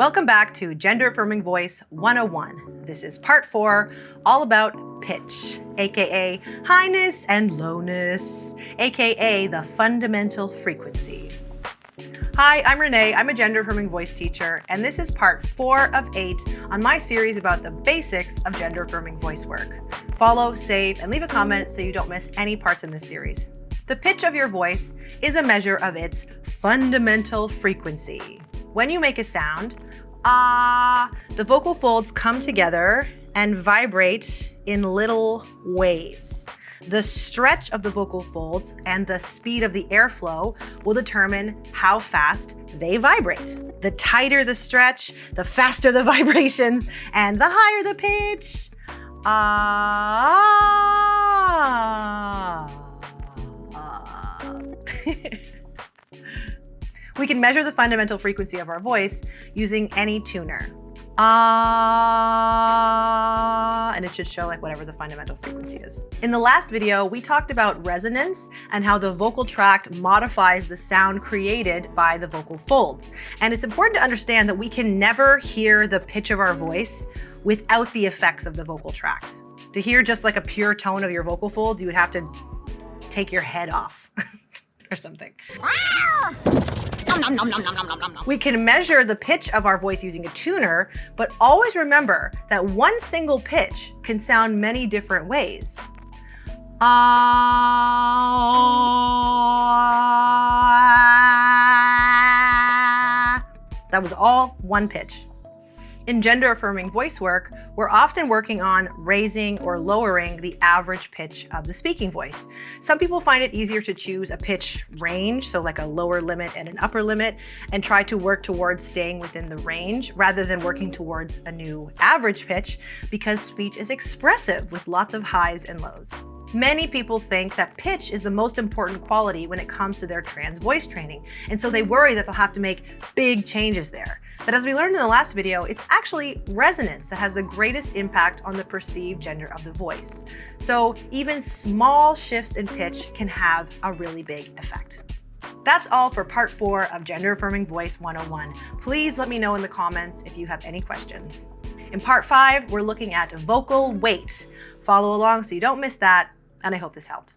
Welcome back to Gender-Affirming Voice 101. This is part 4, all about pitch, aka highness and lowness, aka the fundamental frequency. Hi, I'm Renee. I'm a gender-affirming voice teacher, and this is part 4 of 8 on my series about the basics of gender-affirming voice work. Follow, save, and leave a comment so you don't miss any parts in this series. The pitch of your voice is a measure of its fundamental frequency. When you make a sound, the vocal folds come together and vibrate in little waves. The stretch of the vocal folds and the speed of the airflow will determine how fast they vibrate. The tighter the stretch, the faster the vibrations, and the higher the pitch. We can measure the fundamental frequency of our voice using any tuner. And it should show like whatever the fundamental frequency is. In the last video, we talked about resonance and how the vocal tract modifies the sound created by the vocal folds. And it's important to understand that we can never hear the pitch of our voice without the effects of the vocal tract. To hear just like a pure tone of your vocal folds, you would have to take your head off or something. We can measure the pitch of our voice using a tuner, but always remember that one single pitch can sound many different ways. That was all one pitch. In gender-affirming voice work, we're often working on raising or lowering the average pitch of the speaking voice. Some people find it easier to choose a pitch range, so like a lower limit and an upper limit, and try to work towards staying within the range rather than working towards a new average pitch, because speech is expressive with lots of highs and lows. Many people think that pitch is the most important quality when it comes to their trans voice training, and so they worry that they'll have to make big changes there. But as we learned in the last video, it's actually resonance that has the greatest impact on the perceived gender of the voice. So even small shifts in pitch can have a really big effect. That's all for part 4 of Gender-Affirming Voice 101. Please let me know in the comments if you have any questions. In part 5, we're looking at vocal weight. Follow along so you don't miss that, and I hope this helped.